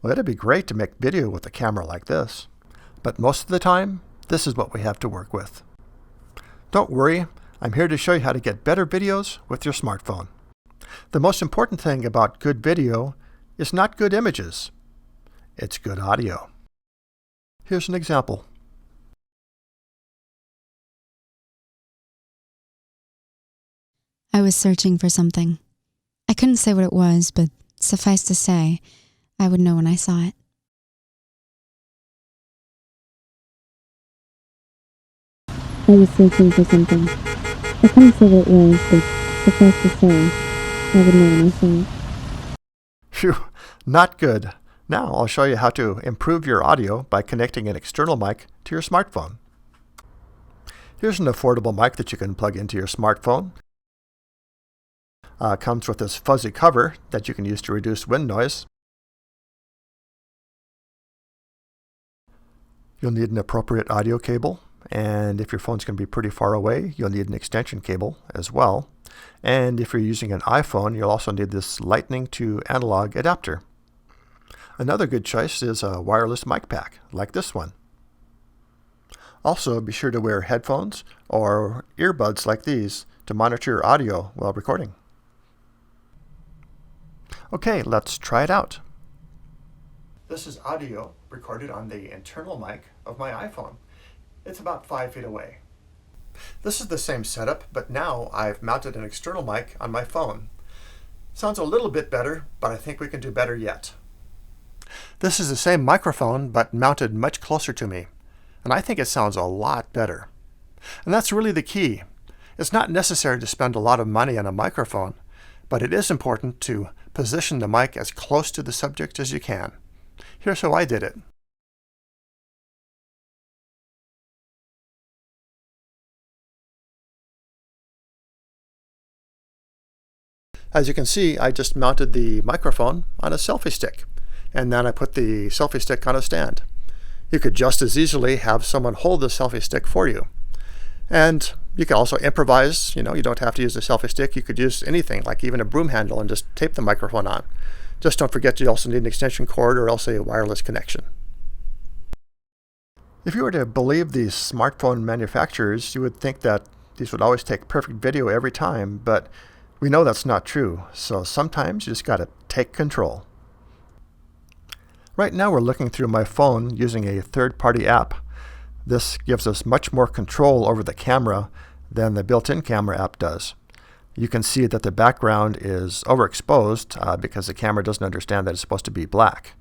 Well, it'd be great to make video with a camera like this, but most of the time, this is what we have to work with. Don't worry, I'm here to show you how to get better videos with your smartphone. The most important thing about good video is not good images, it's good audio. Here's an example. I was searching for something. I couldn't say what it was, but suffice to say, I would know when I saw it. I was searching for something. I couldn't say what it was, but suffice to say, I would know when I saw it. Phew, not good. Now I'll show you how to improve your audio by connecting an external mic to your smartphone. Here's an affordable mic that you can plug into your smartphone. Comes with this fuzzy cover that you can use to reduce wind noise. You'll need an appropriate audio cable, and if your phone's going to be pretty far away, you'll need an extension cable as well. And if you're using an iPhone, you'll also need this lightning to analog adapter. Another good choice is a wireless mic pack, like this one. Also, be sure to wear headphones or earbuds like these to monitor your audio while recording. Okay, let's try it out. This is audio recorded on the internal mic of my iPhone. It's about 5 feet away. This is the same setup, but now I've mounted an external mic on my phone. Sounds a little bit better, but I think we can do better yet. This is the same microphone, but mounted much closer to me, and I think it sounds a lot better. And that's really the key. It's not necessary to spend a lot of money on a microphone, but it is important to position the mic as close to the subject as you can. Here's how I did it. As you can see, I just mounted the microphone on a selfie stick, and then I put the selfie stick on a stand. You could just as easily have someone hold the selfie stick for you. And you can also improvise. You don't have to use a selfie stick. You could use anything, like even a broom handle, and just tape the microphone on. Just don't forget you also need an extension cord or else a wireless connection. If you were to believe these smartphone manufacturers, you would think that these would always take perfect video every time, but we know that's not true, so sometimes you just gotta take control. Right now we're looking through my phone using a third-party app. This gives us much more control over the camera than the built-in camera app does. You can see that the background is overexposed because the camera doesn't understand that it's supposed to be black.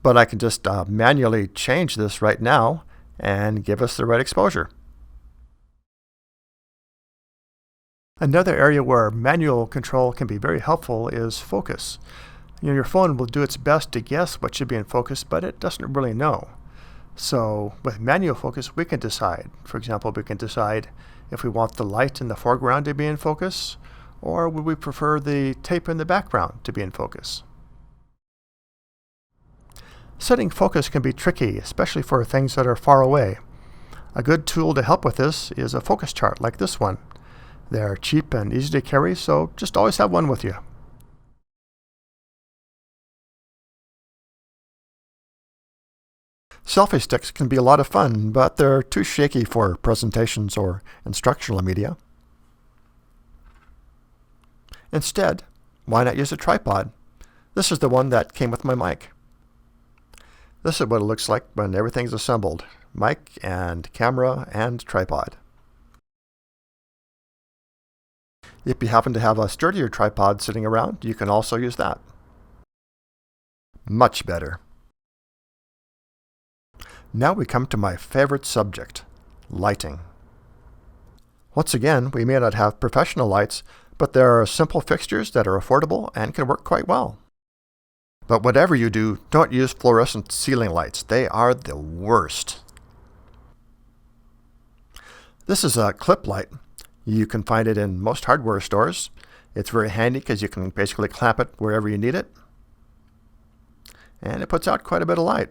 But I can just manually change this right now and give us the right exposure. Another area where manual control can be very helpful is focus. Your phone will do its best to guess what should be in focus, but it doesn't really know. So with manual focus, we can decide. For example, we can decide if we want the light in the foreground to be in focus, or would we prefer the tape in the background to be in focus. Setting focus can be tricky, especially for things that are far away. A good tool to help with this is a focus chart like this one. They're cheap and easy to carry, so just always have one with you. Selfie sticks can be a lot of fun, but they're too shaky for presentations or instructional media. Instead, why not use a tripod? This is the one that came with my mic. This is what it looks like when everything's assembled. Mic and camera and tripod. If you happen to have a sturdier tripod sitting around, you can also use that. Much better. Now we come to my favorite subject, lighting. Once again, we may not have professional lights, but there are simple fixtures that are affordable and can work quite well. But whatever you do, don't use fluorescent ceiling lights. They are the worst. This is a clip light. You can find it in most hardware stores. It's very handy because you can basically clamp it wherever you need it. And it puts out quite a bit of light.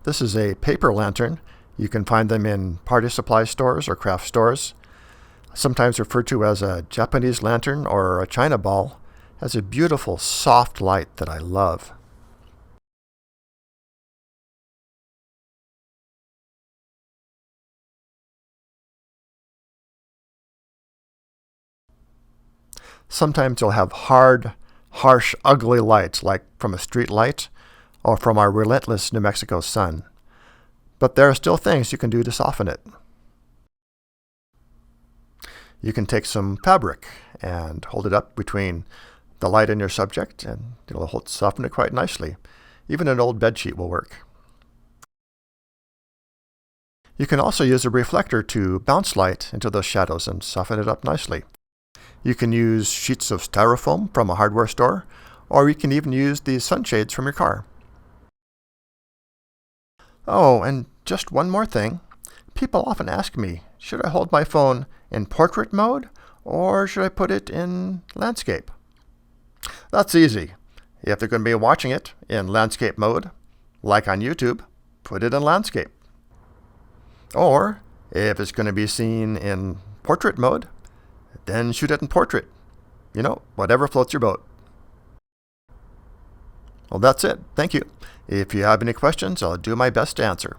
This is a paper lantern. You can find them in party supply stores or craft stores. sometimes referred to as a Japanese lantern or a China ball, has a beautiful soft light that I love. Sometimes you'll have hard, harsh, ugly lights like from a street light or from our relentless New Mexico sun. But there are still things you can do to soften it. You can take some fabric and hold it up between the light and your subject, and it'll soften it quite nicely. Even an old bedsheet will work. You can also use a reflector to bounce light into those shadows and soften it up nicely. You can use sheets of styrofoam from a hardware store, or you can even use the sunshades from your car. Oh, and just one more thing. People often ask me, should I hold my phone in portrait mode or should I put it in landscape? That's easy. If they're going to be watching it in landscape mode, like on YouTube, put it in landscape. Or if it's going to be seen in portrait mode, then shoot it in portrait. Whatever floats your boat. Well, that's it. Thank you. If you have any questions, I'll do my best to answer.